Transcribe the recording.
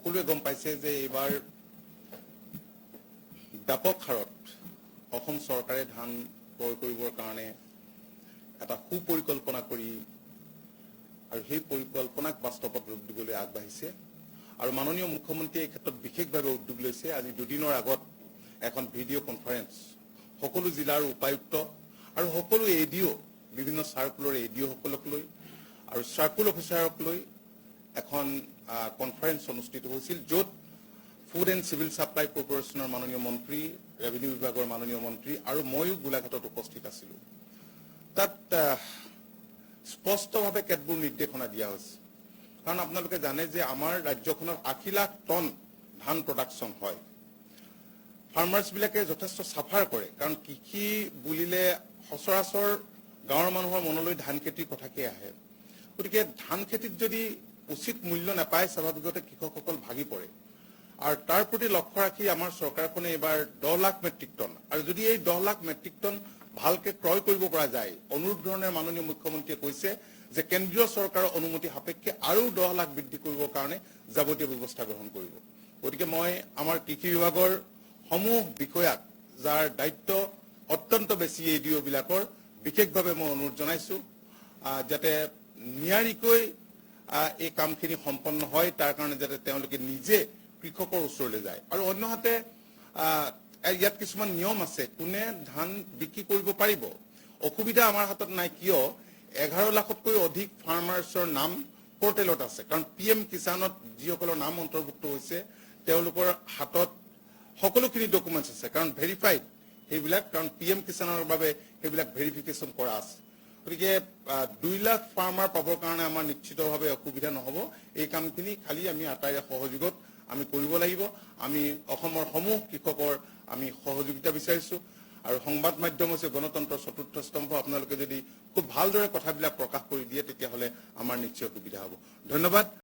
সকলোৱে গম পাইছে যে এইবাৰ ব্যাপক হাৰত অসম চৰকাৰে ধান ক্ৰয় কৰিবৰ কাৰণে এটা সুপৰিকল্পনা কৰি আৰু সেই পৰিকল্পনাক বাস্তৱত ৰূপ দিবলৈ আগবাঢ়িছে আৰু মাননীয় মুখ্যমন্ত্ৰীয়ে এই ক্ষেত্ৰত বিশেষভাৱে উদ্যোগ লৈছে। আজি দুদিনৰ আগত এখন ভিডিঅ' কনফাৰেন্স সকলো জিলাৰ উপায়ুক্ত আৰু সকলো এডিঅ' বিভিন্ন চাৰ্কুলৰ এডিঅ' সকলক লৈ আৰু চাৰ্কুল অফিচাৰক লৈ এখন কনফাৰেন্স অনুষ্ঠিত হৈছিল, য'ত ফুড এণ্ড চিভিল ছাপ্লাই কৰ্পৰেশ্যনৰ মাননীয় মন্ত্ৰী, ৰেভিনিউ বিভাগৰ মাননীয় মন্ত্ৰী আৰু ময়ো গোলাঘাটত উপস্থিত আছিলোঁ। তাত স্পষ্টভাৱে কেতবোৰ নিৰ্দেশনা দিয়া হৈছে, কাৰণ আপোনালোকে জানে যে আমাৰ ৰাজ্যখনত 80 লাখ টন ধান প্ৰডাকশ্যন হয়। ফাৰ্মাৰ্ছবিলাকে যথেষ্ট চাফাৰ কৰে, কাৰণ কৃষি বুলিলে সচৰাচৰ গাঁৱৰ মানুহৰ মনলৈ ধান খেতিৰ কথাকে আহে। গতিকে ধান খেতিত যদি উচিত মূল্য নাপায়, স্বাভাৱিকতে কৃষকসকল ভাগি পৰে। আৰু তাৰ প্ৰতি লক্ষ্য ৰাখি আমাৰ চৰকাৰখনে এইবাৰ 10 লাখ মেট্ৰিক টন, আৰু যদি এই 10 লাখ মেট্ৰিক টন ভালকে ক্ৰয় কৰিব পৰা যায়, অনুৰূপ ধৰণে মাননীয় মুখ্যমন্ত্ৰীয়ে কৈছে যে কেন্দ্ৰীয় চৰকাৰৰ অনুমতি সাপেক্ষে আৰু 10 লাখ বৃদ্ধি কৰিবৰ কাৰণে যাৱতীয় ব্যৱস্থা গ্ৰহণ কৰিব। গতিকে মই আমাৰ কৃষি বিভাগৰ সমূহ বিষয়াক, যাৰ দায়িত্ব অত্যন্ত বেছি এডিঅ' বিলাকৰ, বিশেষভাৱে মই অনুৰোধ জনাইছো যাতে নিয়াৰিকৈ এই কামখিনি সম্পন্ন হয়, তাৰ কাৰণে যাতে তেওঁলোকে নিজে কৃষকৰ ওচৰলৈ যায়। আৰু অন্যহাতে ইয়াত কিছুমান নিয়ম আছে, কোনে ধান বিক্ৰী কৰিব পাৰিব। অসুবিধা আমাৰ হাতত নাই, কিয় 11 লাখতকৈ অধিক ফাৰ্মাৰ্ছৰ নাম পৰ্টেলত আছে, কাৰণ PM কিষাণত যিসকলৰ নাম অন্তৰ্ভুক্ত হৈছে তেওঁলোকৰ হাতত সকলোখিনি ডকুমেণ্টছ আছে, কাৰণ ভেৰিফাইড সেইবিলাক, কাৰণ PM কিষাণৰ বাবে সেইবিলাক ভেৰিফিকেশ্যন কৰা আছে। গতিকে 2 লাখ ফাৰ্মাৰ পাবৰ কাৰণে আমাৰ নিশ্চিতভাৱে অসুবিধা নহ'ব। এই কামখিনি খালি আমি আটাইৰে সহযোগত আমি কৰিব লাগিব। আমি অসমৰ সমূহ কৃষকৰ আমি সহযোগিতা বিচাৰিছো, আৰু সংবাদ মাধ্যম হৈছে গণতন্ত্ৰৰ চতুৰ্থ স্তম্ভ। আপোনালোকে যদি খুব ভালদৰে কথাবিলাক প্ৰকাশ কৰি দিয়ে, তেতিয়াহ'লে আমাৰ নিশ্চয় সুবিধা হ'ব। ধন্যবাদ।